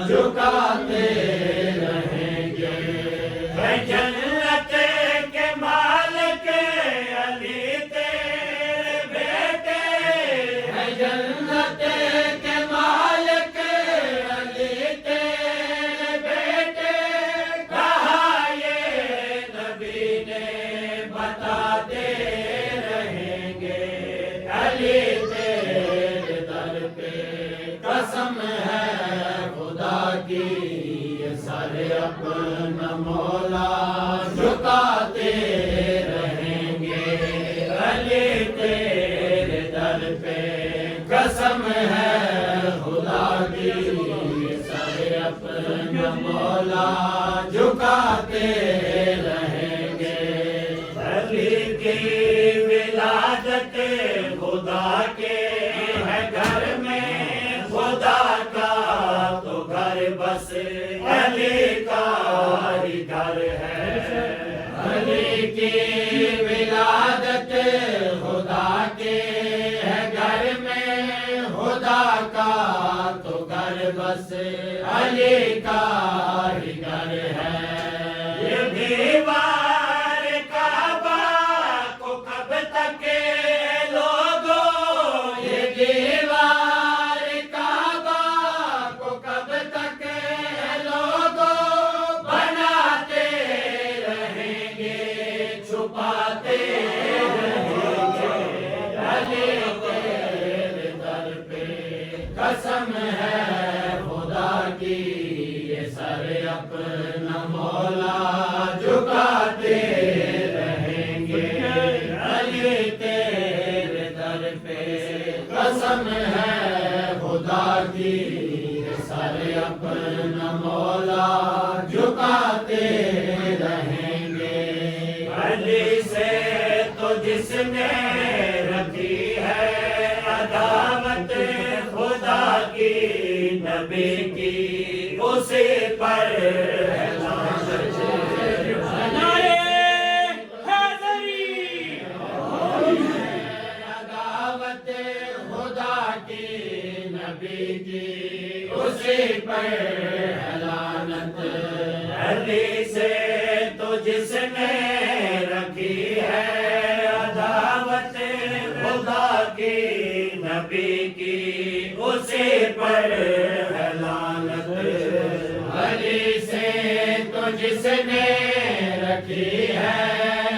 جھکاتے رہیں گے۔ ہے جنت کے مالک علی تیرے بیٹے، ہے جنت کے مالک علی تیرے بیٹے، کہا یہ نبی نے بتاتے رہیں گے۔ علی تیرے در پہ قسم ہے خدا کی، یہ سر اپنا مولا جھکاتے رہیں گے۔ علی تیرے در پہ قسم ہے خدا کی، یہ سر اپنا مولا جھکاتے رہیں گے۔ علی کی ولادت خدا کے ہے گھر میں، خدا کا تو گھر بس علی کا ہی گھر ہے۔ علی کی ولادت خدا کے ہے گھر میں، خدا کا تو گھر بس علی کا ہی گھر ہے۔ یہ دیوار کعبہ کو کب تک لوگوں، یہ دیوار کعبہ کو کب تک لوگوں بناتے رہیں گے، چھپاتے رہیں گے۔ علی تیرے در پہ قسم ہے خدا کی، یہ سر اپنا مولا جھکاتے رہیں گے۔ علی تیرے در پہ قسم ہے خدا کی، یہ سر اپنا مولا جھکاتے رہیں گے۔ علی سے تو جس نے رکھی ہے عداوت خدا کی نبی کی، اسی پر ہے لعنت۔ نعرہ حیدری، عداوت خدا کی نبی کی، اسی پر ہے لعنت۔ علی سے تو جس نے رکھی ہے عداوت خدا کی نبی کی، اسی پر ہے لعنت۔ علی سے تو جس نے رکھی ہے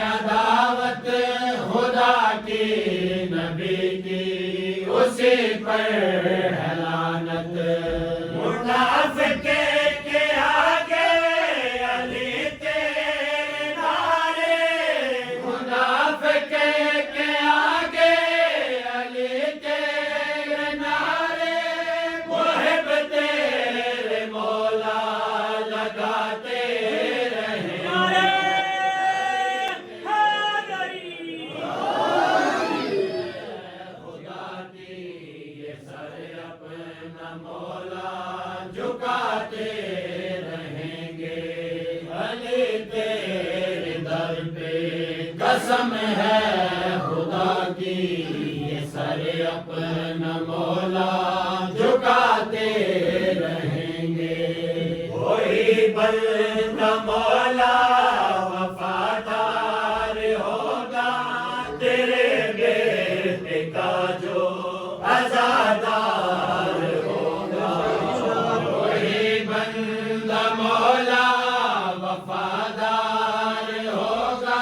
عداوت خدا کی نبی کی، اسی پر ہے لعنت۔ منافق کے آگے علی تیرے نعرے، منافق کے آگے علی تیرے نعرے، محب تیرے مولا لگاتے رہیں۔ نعرہ حیدری، خدا کی یہ سر اپنا مولا جھکاتے رہیں گے۔ علی تیرے در پہ قسم ہے خدا کی، یہ سر اپنا مولا جھکاتے رہیں گے۔ کوئی بندہ مولا وفادار ہوگا تیرے بیٹے کا جو عزادار ہوگا۔ کوئی بندہ مولا وفادار ہوگا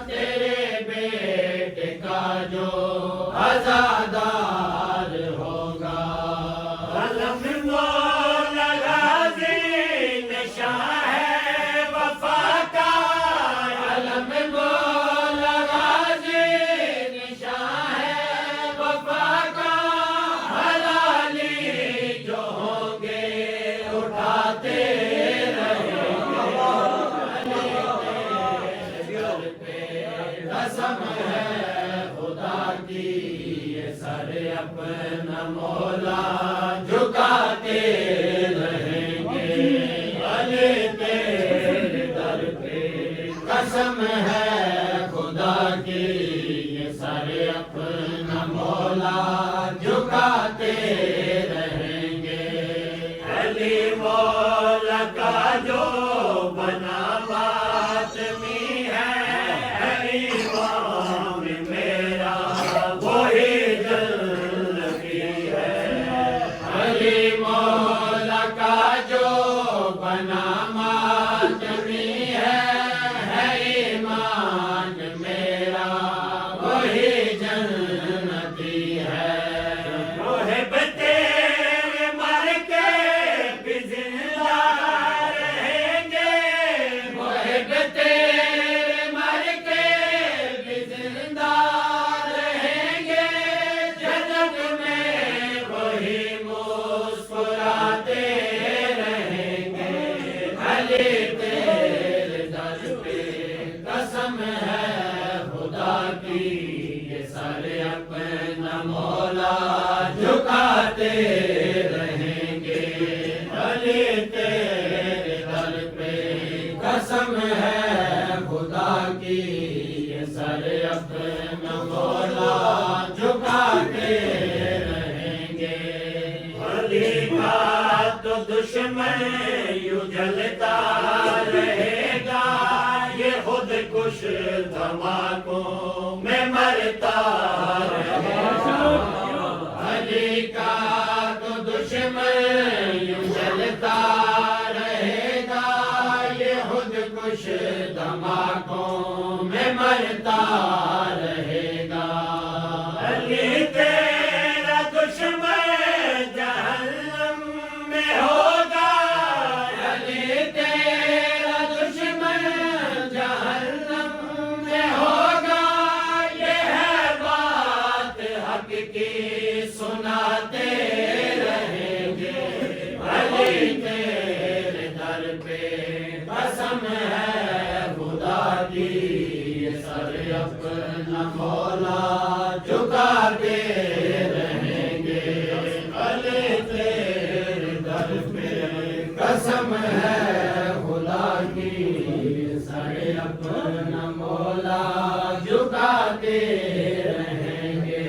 تیرے بیٹے کا جو عزادار ہوگا۔ علم مولا غازی نشاں ہے وفا علی مولا کا جو بنا باطمی ہے امام میرا وہی جنتی ہے علی مولا کا جو بنا ماتمی ہے ایمان میرا وہی جنتی ہے محب تیرے مر کے بھی زندہ رہیں گے محب تیرے مر کے بھی زندہ رہیں گے جنت میں وہی مسکراتے رہیں گے علی تیرے در پہ قسم ہے خدا کی یہ سر اپنا مولا جھکاتے رہیں گے علی تیرے در پہ قسم ہے خدا کی یہ سر اپنا مولا جھکاتے رہیں گے علی کا تو دشمن یوں جلتا رہے گا یہ خود کش دھماکوں میں مرتا رہے گا علی کا تو دشمن یوں جلتا رہے گا یہ خود کش دھماکوں میں مرتا رہے گا علی تیرا دشمن جہنم میں ہوگا علی تیرا دشمن جہنم میں ہوگا یہ ہے بات حق کی سناتے رہیں گے علی تیرے در پہ قسم ہے خدا کی یہ سر اپنا مولا جھکاتے رہیں گے علی تیرے در پہ قسم ہے خدا کی یہ سر اپنا مولا جھکاتے رہیں گے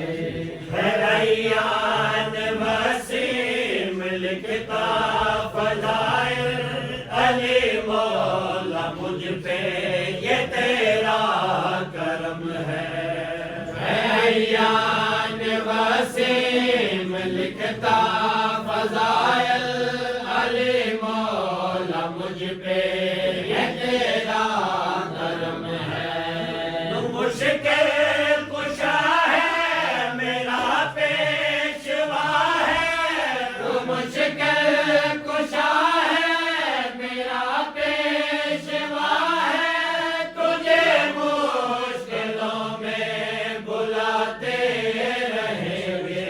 حیران وسیم لکھتا فضائل علی مولا مجھ پہ یہ تیرا کرم ہے عیان وسیم لکھتا فضائل علی مولا مجھ پہ یہ تیرا کرم ہے مشکل کشا ہے میرا پیشوا ہے تو مشکل کشا ہے میرا پیشوا ہے تجھے مشکلوں میں بلاتے رہیں گے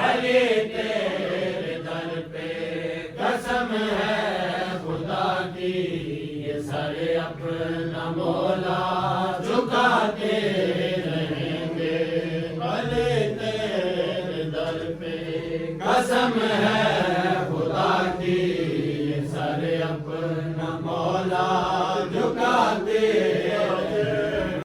علی تیرے در پہ قسم ہے خدا کی یہ سر اپنا مولا جھکاتے رہیں گے علی تیرے در پہ قسم ہے